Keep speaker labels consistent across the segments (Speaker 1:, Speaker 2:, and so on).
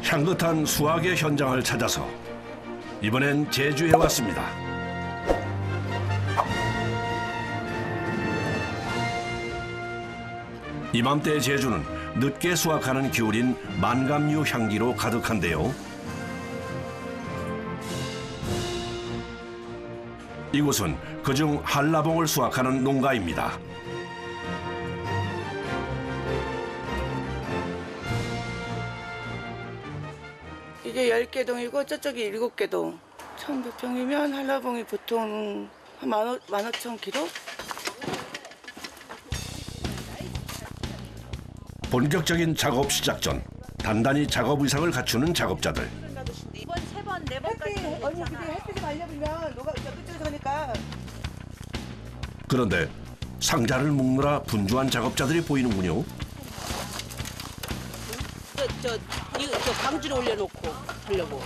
Speaker 1: 향긋한 수확의 현장을 찾아서 이번엔 제주에 왔습니다. 이맘때 제주는 늦게 수확하는 귤인 만감류 향기로 가득한데요. 이곳은 그중 한라봉을 수확하는 농가입니다.
Speaker 2: 이게 10개동이고 저쪽이 7개동. 1,100평이면 한라봉이 보통 한 15,000kg?
Speaker 1: 본격적인 작업 시작 전 단단히 작업 의상을 갖추는 작업자들.
Speaker 3: 이번 3번, 4번까지
Speaker 2: 언니 근데 햇빛이 말려보면 녹아 끝쪽에서 하니까.
Speaker 1: 그런데 상자를 묶느라 분주한 작업자들이 보이는군요.
Speaker 3: 저 방지를 올려놓고 하려고.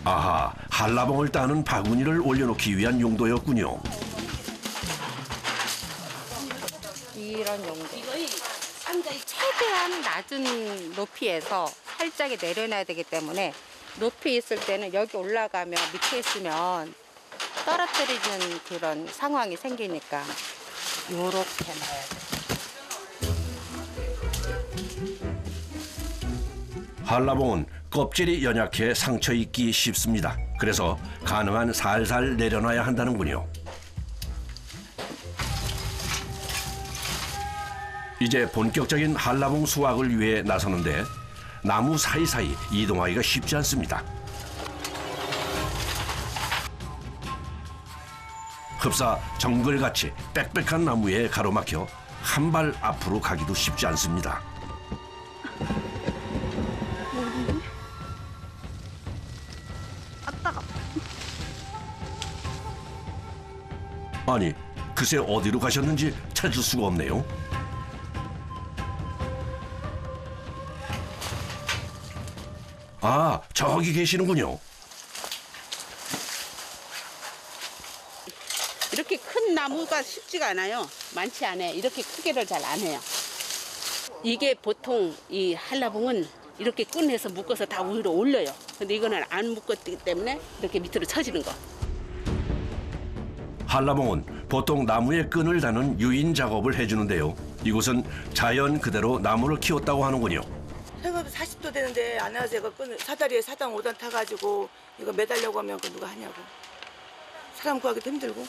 Speaker 1: 아하, 한라봉을 따는 바구니를 올려놓기 위한 용도였군요.
Speaker 4: 이런 용도. 이거이 상자에 최대한 낮은 높이에서 살짝에 내려놔야 되기 때문에 높이 있을 때는 여기 올라가면 밑에 있으면 떨어뜨리는 그런 상황이 생기니까 요렇게 놔야 돼.
Speaker 1: 한라봉은 껍질이 연약해 상처 입기 쉽습니다. 그래서 가능한 살살 내려놔야 한다는군요. 이제 본격적인 한라봉 수확을 위해 나서는데 나무 사이사이 이동하기가 쉽지 않습니다. 흡사 정글같이 빽빽한 나무에 가로막혀 한 발 앞으로 가기도 쉽지 않습니다. 아니, 그새 어디로 가셨는지 찾을 수가 없네요. 아, 저기 계시는군요.
Speaker 3: 이렇게 큰 나무가 쉽지가 않아요. 많지 않아요. 이렇게 크게를 잘 안 해요. 이게 보통 이 한라봉은 이렇게 끈에서 묶어서 다 위로 올려요. 근데 이거는 안 묶었기 때문에 이렇게 밑으로 쳐지는 거.
Speaker 1: 한라봉은 보통 나무에 끈을 다는 유인 작업을 해주는데요. 이곳은 자연 그대로 나무를 키웠다고 하는군요.
Speaker 2: 생각도 40도 되는데 안 해서 이거 사다리에 4단 5단 타가지고 이거 매달려고 하면 그 누가 하냐고. 사람 구하기도 힘들고.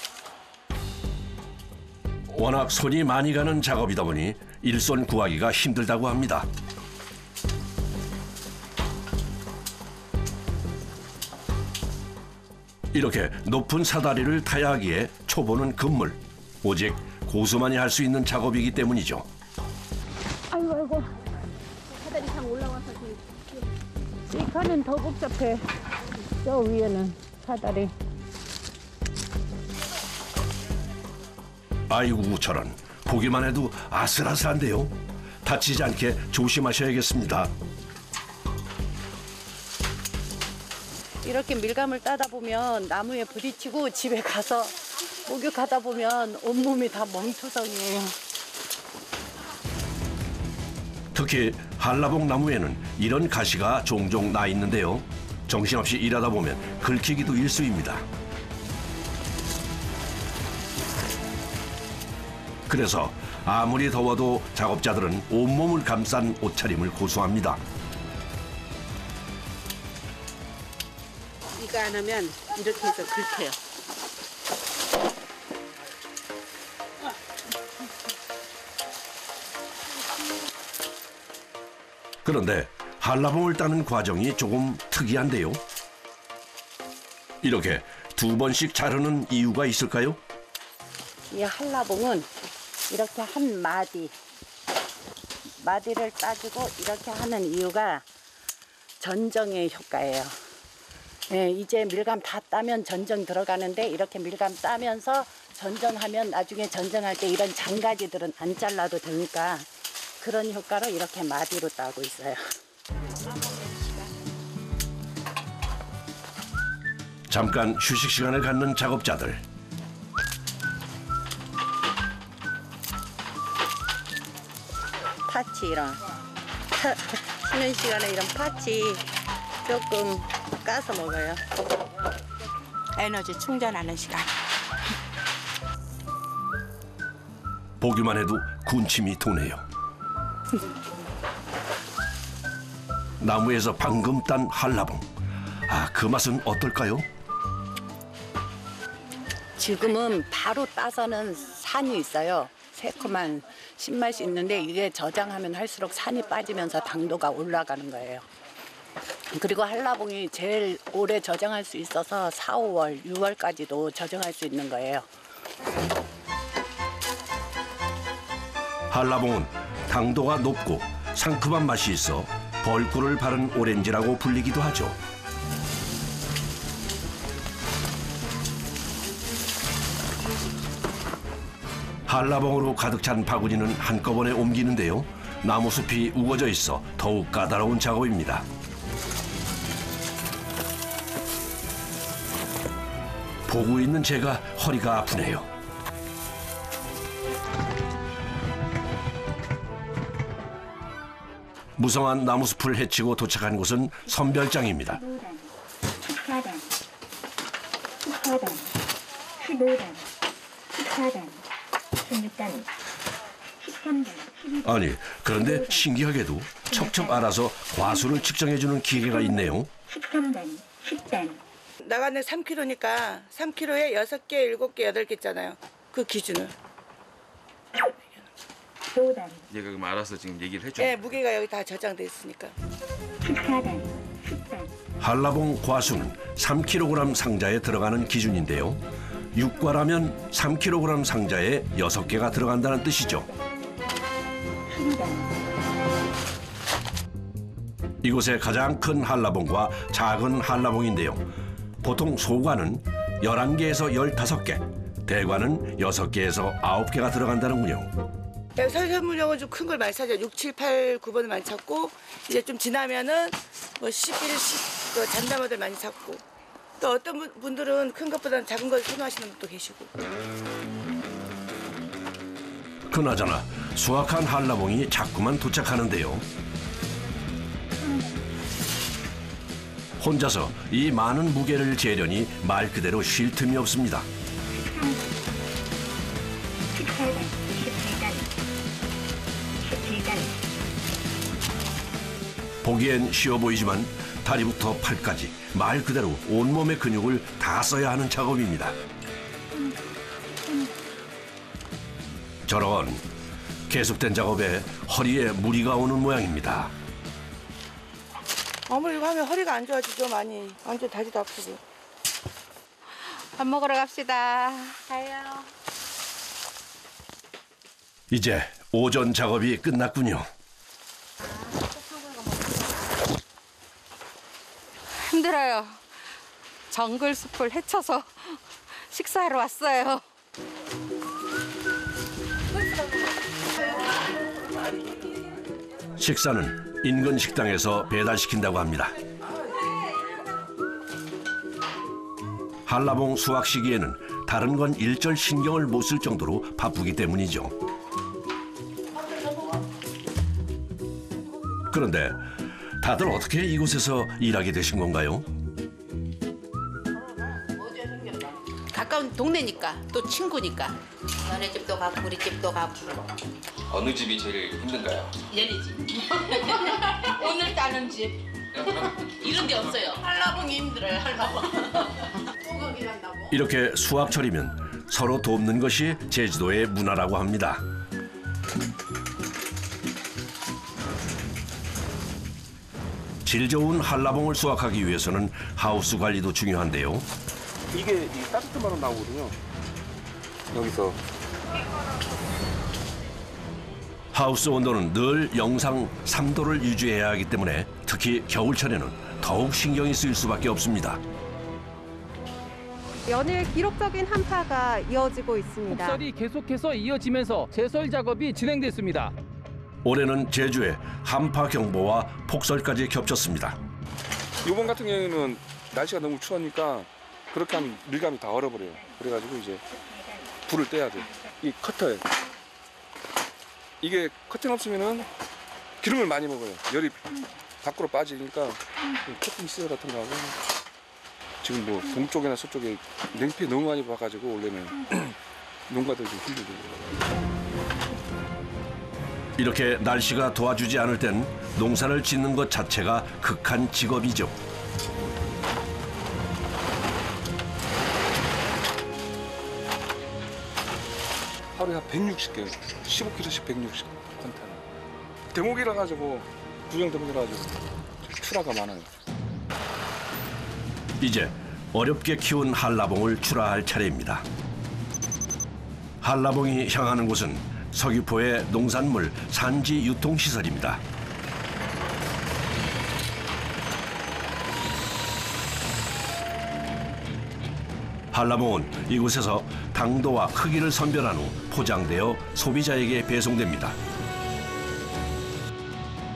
Speaker 1: 워낙 손이 많이 가는 작업이다 보니 일손 구하기가 힘들다고 합니다. 이렇게 높은 사다리를 타야 하기에 초보는 금물. 오직 고수만이 할 수 있는 작업이기 때문이죠.
Speaker 5: 아이고. 사다리 상 올라와서 이 칸은 더 복잡해. 저 위에는 사다리.
Speaker 1: 아이고 저런, 보기만 해도 아슬아슬한데요. 다치지 않게 조심하셔야겠습니다.
Speaker 4: 이렇게 밀감을 따다 보면 나무에 부딪히고 집에 가서 목욕하다 보면 온몸이 다 멍투성이에요.
Speaker 1: 특히 한라봉 나무에는 이런 가시가 종종 나 있는데요. 정신없이 일하다 보면 긁히기도 일쑤입니다. 그래서 아무리 더워도 작업자들은 온몸을 감싼 옷차림을 고수합니다.
Speaker 3: 이거 안 하면 이렇게 해서 긁혀요.
Speaker 1: 그런데 한라봉을 따는 과정이 조금 특이한데요. 이렇게 2번씩 자르는 이유가 있을까요?
Speaker 4: 이 한라봉은 이렇게 한 마디를 따주고 이렇게 하는 이유가 전정의 효과예요. 네, 이제 밀감 다 따면 전정 들어가는데 이렇게 밀감 따면서 전정하면 나중에 전정할 때 이런 장가지들은 안 잘라도 되니까 그런 효과로 이렇게 마디로 따고 있어요.
Speaker 1: 잠깐 휴식 시간을 갖는 작업자들.
Speaker 4: 파치 이런 쉬는 시간에 이런 파치 조금 까서 먹어요.
Speaker 2: 에너지 충전하는 시간.
Speaker 1: 보기만 해도 군침이 도네요. 나무에서 방금 딴 한라봉. 아, 그 맛은 어떨까요?
Speaker 4: 지금은 바로 따서는 산이 있어요. 새콤한 신맛이 있는데 이게 저장하면 할수록 산이 빠지면서 당도가 올라가는 거예요. 그리고 한라봉이 제일 오래 저장할 수 있어서 4, 5월, 6월까지도 저장할 수 있는 거예요.
Speaker 1: 한라봉은 당도가 높고 상큼한 맛이 있어 벌꿀을 바른 오렌지라고 불리기도 하죠. 한라봉으로 가득 찬 바구니는 한꺼번에 옮기는데요. 나무숲이 우거져 있어 더욱 까다로운 작업입니다. 보고 있는 제가 허리가 아프네요. 무성한 나무숲을 헤치고 도착한 곳은 선별장입니다.
Speaker 6: 14단, 15단, 15단, 14단, 16단, 13단,
Speaker 1: 아니, 그런데 신기하게도 척척 알아서 과수를 측정해주는 기계가 있네요.
Speaker 6: 13단, 10단.
Speaker 2: 나가는 3kg니까 3kg에 6개, 7개, 8개 있잖아요. 그 기준을.
Speaker 6: 5단,
Speaker 7: 얘가 그럼 알아서 지금 얘기를 해줘.
Speaker 2: 네, 무게가 여기 다 저장돼 있으니까.
Speaker 6: 14단, 10단.
Speaker 1: 한라봉 과수는 3kg 상자에 들어가는 기준인데요. 육과라면 3kg 상자에 6개가 들어간다는 뜻이죠.
Speaker 6: 12단,
Speaker 1: 이곳의 가장 큰 한라봉과 작은 한라봉인데요. 보통 소과는 11개에서 15개, 대과는 6개에서 9개가 들어간다는군요.
Speaker 2: 설설물용은 좀 큰 걸 많이 찾아요. 6, 7, 8, 9번을 많이 찾고 이제 좀 지나면은 뭐 11, 10, 잔나무들 많이 찾고 또 어떤 분들은 큰 것보다는 작은 걸 선호하시는 분도 계시고.
Speaker 1: 그나저나 수확한 한라봉이 자꾸만 도착하는데요. 혼자서 이 많은 무게를 재려니 말 그대로 쉴 틈이 없습니다.
Speaker 6: 14단, 17단, 17단.
Speaker 1: 보기엔 쉬워 보이지만 다리부터 팔까지 말 그대로 온몸의 근육을 다 써야 하는 작업입니다. 저런 계속된 작업에 허리에 무리가 오는 모양입니다.
Speaker 2: 아무리 이거 하면 허리가 안 좋아지죠, 많이. 완전 다리도 아프고.
Speaker 3: 밥 먹으러 갑시다. 가요.
Speaker 1: 이제 오전 작업이 끝났군요.
Speaker 3: 힘들어요. 정글 숲을 헤쳐서 식사하러 왔어요.
Speaker 1: 식사는 인근 식당에서 배달시킨다고 합니다. 한라봉 수확 시기에는 다른 건 일절 신경을 못 쓸 정도로 바쁘기 때문이죠. 그런데 다들 어떻게 이곳에서 일하게 되신 건가요?
Speaker 3: 가까운 동네니까 또 친구니까.
Speaker 8: 너네 집도 가고 우리 집도 가고.
Speaker 7: 어느 집이 제일 힘든가요?
Speaker 8: 얘네 집. 오늘 따는 집. 이런 게 없어요. 한라봉이 힘들어요. 한라봉.
Speaker 1: 이렇게 수확철이면 서로 돕는 것이 제주도의 문화라고 합니다. 질 좋은 한라봉을 수확하기 위해서는 하우스 관리도 중요한데요.
Speaker 9: 이게 따뜻한 바람 나오거든요. 여기서.
Speaker 1: 하우스 온도는 늘 영상 3도를 유지해야 하기 때문에 특히 겨울철에는 더욱 신경이 쓰일 수밖에 없습니다.
Speaker 10: 연일 기록적인 한파가 이어지고 있습니다.
Speaker 11: 폭설이 계속해서 이어지면서 제설 작업이 진행됐습니다.
Speaker 1: 올해는 제주에 한파 경보와 폭설까지 겹쳤습니다.
Speaker 9: 이번 같은 경우에는 날씨가 너무 추우니까 그렇게 하면 밀감이 다 얼어버려요. 그래가지고 이제 불을 떼야 돼. 이 커터에 이게 커튼 없으면은 기름을 많이 먹어요. 열이 밖으로 빠지니까 커튼 시설 같은 거 하고 지금 뭐 동쪽이나 서쪽에 냉피 너무 많이 봐가지고 원래는 농가들 좀 힘들고.
Speaker 1: 이렇게 날씨가 도와주지 않을 땐 농사를 짓는 것 자체가 극한 직업이죠.
Speaker 9: 하루에 한 160개, 15kg씩 160 컨테이너. 대목이라 가지고 구정 대목이라 가지고 출하가 많아요.
Speaker 1: 이제 어렵게 키운 한라봉을 출하할 차례입니다. 한라봉이 향하는 곳은 서귀포의 농산물 산지 유통시설입니다. 한라봉은 이곳에서 당도와 크기를 선별한 후 포장되어 소비자에게 배송됩니다.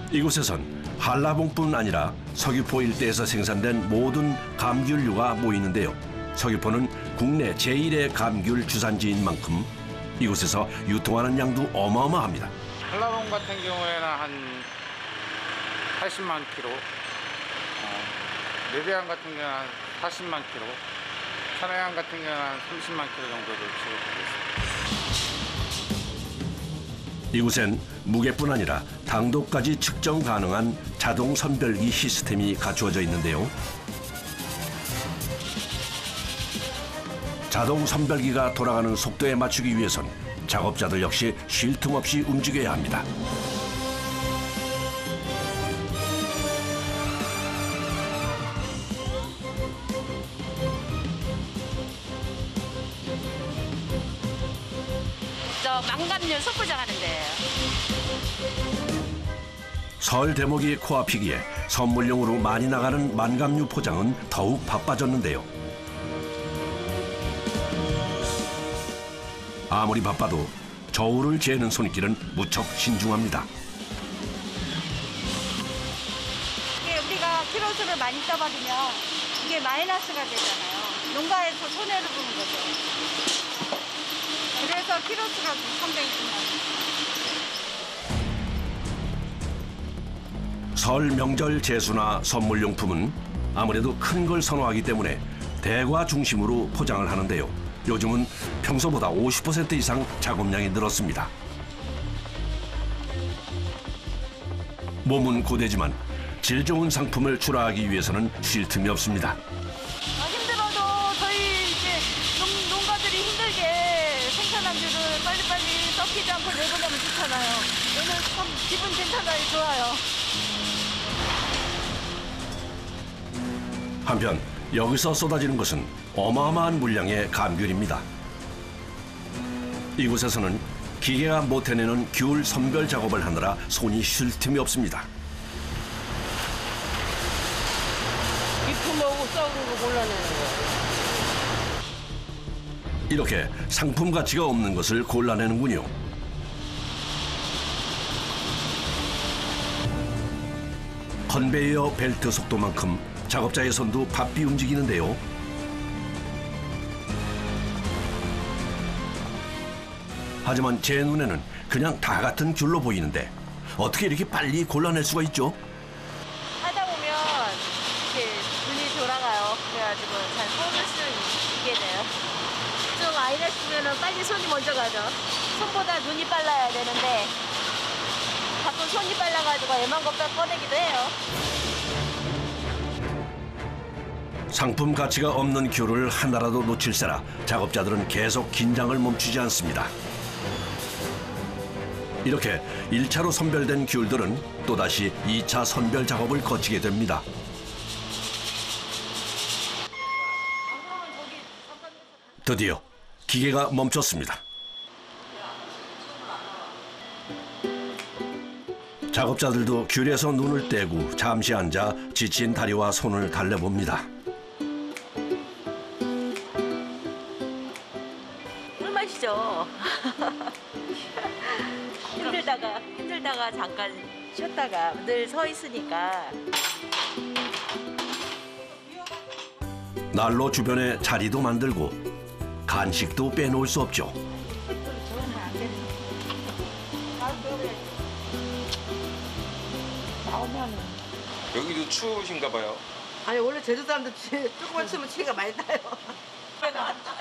Speaker 1: 이곳에선 한라봉뿐 아니라 서귀포 일대에서 생산된 모든 감귤류가 모이는데요. 서귀포는 국내 제1의 감귤 주산지인 만큼 이곳에서 유통하는 양도 어마어마합니다.
Speaker 12: 한라봉 같은 경우에는 한 80만 킬로, 레드향 같은 경우는 한 40만 킬로, 천혜향 같은 경우는 한 30만 킬로 정도를 수급하고 있습니다.
Speaker 1: 이곳엔 무게뿐 아니라 당도까지 측정 가능한 자동 선별기 시스템이 갖추어져 있는데요. 자동 선별기가 돌아가는 속도에 맞추기 위해선 작업자들 역시 쉴 틈 없이 움직여야 합니다.
Speaker 8: 저 망감류 속포장하는 데예요.
Speaker 1: 설 대목이 코앞이기에 선물용으로 많이 나가는 만감류 포장은 더욱 바빠졌는데요. 아무리 바빠도 저울을 재는 손길은 무척 신중합니다.
Speaker 10: 이게 우리가 키로수를 많이 떠버리면 이게 마이너스가 되잖아요. 농가에서 손해를 보는 거죠. 그래서 키로수가 상당히 중요합니다.
Speaker 1: 설 명절 제수나 선물용품은 아무래도 큰 걸 선호하기 때문에 대과 중심으로 포장을 하는데요. 요즘은 평소보다 50% 이상 작업량이 늘었습니다. 몸은 고되지만 질 좋은 상품을 출하하기 위해서는 쉴 틈이 없습니다.
Speaker 10: 힘들어도 저희 이제 농가들이 힘들게 생산한 귤을 빨리빨리 썩히지 않고 내보내면 좋잖아요. 오늘 참 기분 괜찮아요. 좋아요.
Speaker 1: 한편 여기서 쏟아지는 것은 어마어마한 물량의 감귤입니다. 이곳에서는 기계가 못 해내는 귤 선별 작업을 하느라 손이 쉴 틈이 없습니다.
Speaker 3: 비품하고 썩은 거 골라내는 거.
Speaker 1: 이렇게 상품 가치가 없는 것을 골라내는군요. 컨베이어 벨트 속도만큼 작업자의 손도 바삐 움직이는데요. 하지만 제 눈에는 그냥 다 같은 귤로 보이는데 어떻게 이렇게 빨리 골라낼 수가 있죠?
Speaker 10: 하다 보면 이렇게 눈이 돌아가요. 그래가지고 잘 뽑을 수 있게 돼요. 좀 아이러시면은 빨리 손이 먼저 가죠. 손보다 눈이 빨라야 되는데 가끔 손이 빨라가지고 애만 거 꺼내기도 해요.
Speaker 1: 상품 가치가 없는 귤을 하나라도 놓칠세라 작업자들은 계속 긴장을 멈추지 않습니다. 이렇게 1차로 선별된 귤들은 또다시 2차 선별 작업을 거치게 됩니다. 드디어 기계가 멈췄습니다. 작업자들도 귤에서 눈을 떼고 잠시 앉아 지친 다리와 손을 달래봅니다.
Speaker 10: 꿀맛이죠. 힘들다가 잠깐 쉬었다가 늘 서 있으니까.
Speaker 1: 난로 주변에 자리도 만들고 간식도 빼놓을 수 없죠.
Speaker 7: 여기도 추우신가 봐요.
Speaker 8: 아니 원래 제주 사람들 조금만 추면 추위가 많이 나요.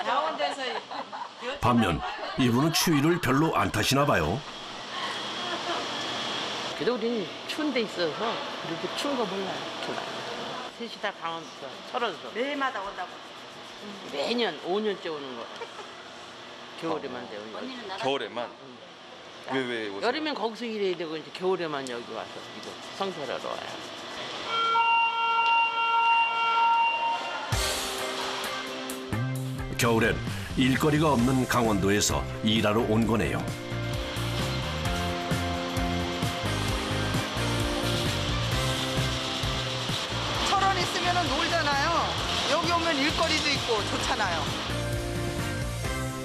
Speaker 8: 나온 데서
Speaker 1: 반면 이분은 추위를 별로 안 타시나 봐요.
Speaker 3: 그래도 우리는 추운 데 있어서 그래도 추운 거 몰라요. 셋이 다 강원도 철원서
Speaker 8: 매일마다 온다고.
Speaker 3: 매년 5년째 오는 거. 겨울에만 돼요.
Speaker 7: 겨울에만? 왜 오세요?
Speaker 3: 여름엔 거기서 일해야 되고 이제 겨울에만 여기 와서 이거 성설하러 와요.
Speaker 1: 겨울엔 일거리가 없는 강원도에서 일하러 온 거네요.
Speaker 8: 철원 있으면 놀잖아요. 여기 오면 일거리도 있고 좋잖아요.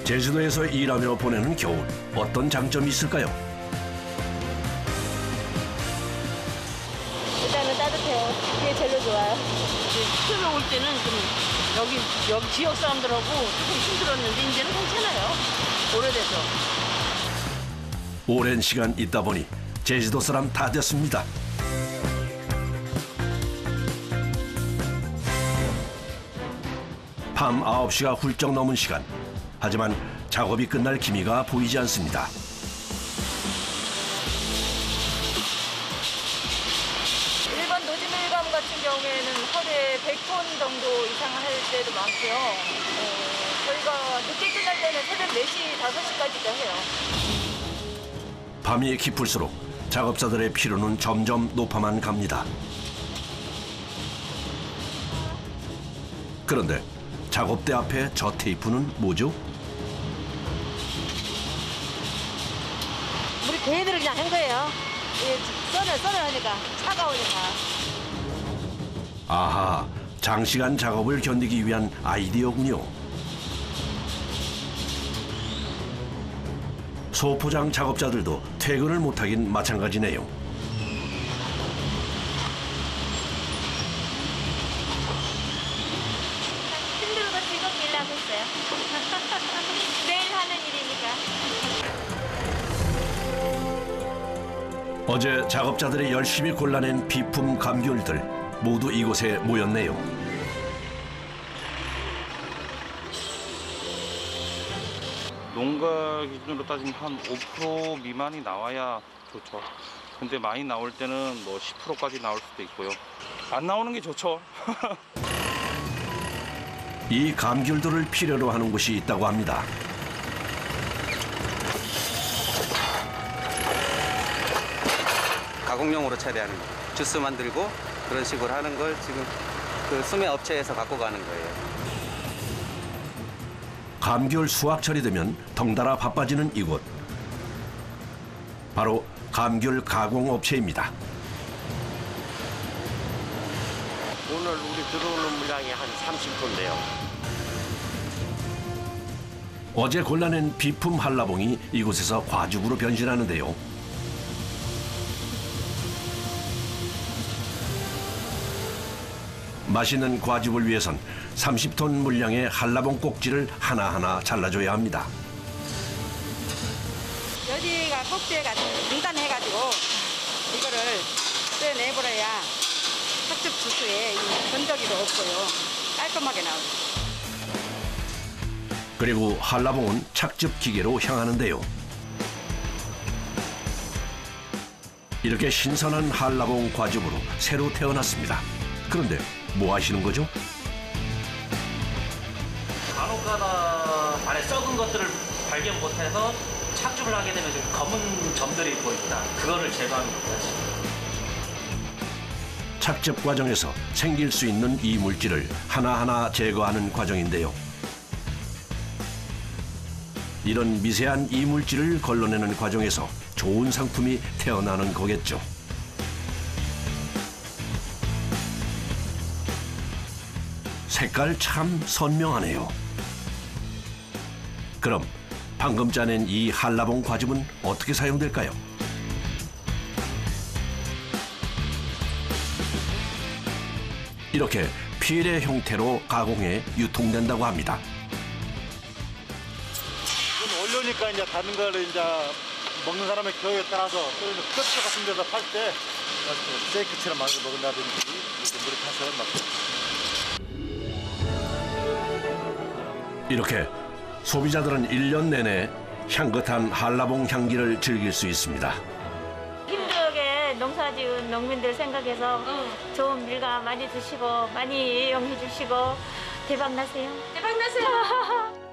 Speaker 1: 제주도에서 일하며 보내는 겨울, 어떤 장점이 있을까요?
Speaker 10: 일단은 따뜻해요. 그게 제일 좋아요.
Speaker 3: 처음에 올 때는 좀 여기 지역 사람들하고 조금 힘들었는데 이제는 괜찮아요. 오래돼서.
Speaker 1: 오랜 시간 있다 보니 제주도 사람 다 됐습니다. 밤 9시가 훌쩍 넘은 시간. 하지만 작업이 끝날 기미가 보이지 않습니다.
Speaker 10: 일반 노지밀감 같은 경우에는 하루에 100톤 정도 이상 할 때도 많고요. 저희가 늦게 끝날 때는 새벽 4시, 5시까지도 해요.
Speaker 1: 밤이 깊을수록 작업자들의 피로는 점점 높아만 갑니다. 그런데 작업대 앞에 저 테이프는 뭐죠?
Speaker 10: 우리 개들을 그냥 한 거예요. 썰을 하니까 차가우니까.
Speaker 1: 아하, 장시간 작업을 견디기 위한 아이디어군요. 소포장 작업자들도 퇴근을 못하긴 마찬가지네요.
Speaker 10: 힘들고 즐겁게 일하고 있어요. 매일 하는 일이니까.
Speaker 1: 어제 작업자들이 열심히 골라낸 비품 감귤들 모두 이곳에 모였네요.
Speaker 12: 농가 기준으로 따지면 한 5% 미만이 나와야 좋죠. 근데 많이 나올 때는 뭐 10%까지 나올 수도 있고요. 안 나오는 게 좋죠.
Speaker 1: 이 감귤들을 필요로 하는 곳이 있다고 합니다.
Speaker 13: 가공용으로 처리하는 거. 주스 만들고 그런 식으로 하는 걸 지금 그 수매 업체에서 갖고 가는 거예요.
Speaker 1: 감귤 수확 처리되면 덩달아 바빠지는 이곳. 바로 감귤 가공 업체입니다.
Speaker 14: 오늘 우리 들어오는 물량이 한 30톤인데요.
Speaker 1: 어제 골라낸 비품 한라봉이 이곳에서 과즙으로 변신하는데요. 맛있는 과즙을 위해선 30톤 물량의 한라봉 꼭지를 하나하나 잘라줘야 합니다.
Speaker 15: 여기가 꼭지가 중단해가지고 이거를 떼내버려야 착즙 주스에 이 건더기도 없고요. 깔끔하게 나오죠.
Speaker 1: 그리고 한라봉은 착즙 기계로 향하는데요. 이렇게 신선한 한라봉 과즙으로 새로 태어났습니다. 그런데 뭐 하시는 거죠?
Speaker 16: 간혹가다 안에 썩은 것들을 발견 못해서 착즙을 하게 되면 지금 검은 점들이 보입니다. 그거를 제거하는 겁니다.
Speaker 1: 착즙 과정에서 생길 수 있는 이물질을 하나하나 제거하는 과정인데요. 이런 미세한 이물질을 걸러내는 과정에서 좋은 상품이 태어나는 거겠죠. 색깔 참 선명하네요. 그럼 방금 짜낸 이 한라봉 과즙은 어떻게 사용될까요? 이렇게 필의 형태로 가공해 유통된다고 합니다.
Speaker 17: 올려니까 이제 다른 거를 이제 먹는 사람의 기호에 따라서 또는 뼈 같은 데서 팔 때 스테이크처럼 만들어 먹는다든지 이렇게 노력해서
Speaker 1: 이렇게 소비자들은 1년 내내 향긋한 한라봉 향기를 즐길 수 있습니다.
Speaker 10: 힘들게 농사지은 농민들 생각해서 좋은 밀감 많이 드시고 많이 이용해 주시고 대박 나세요. 대박 나세요.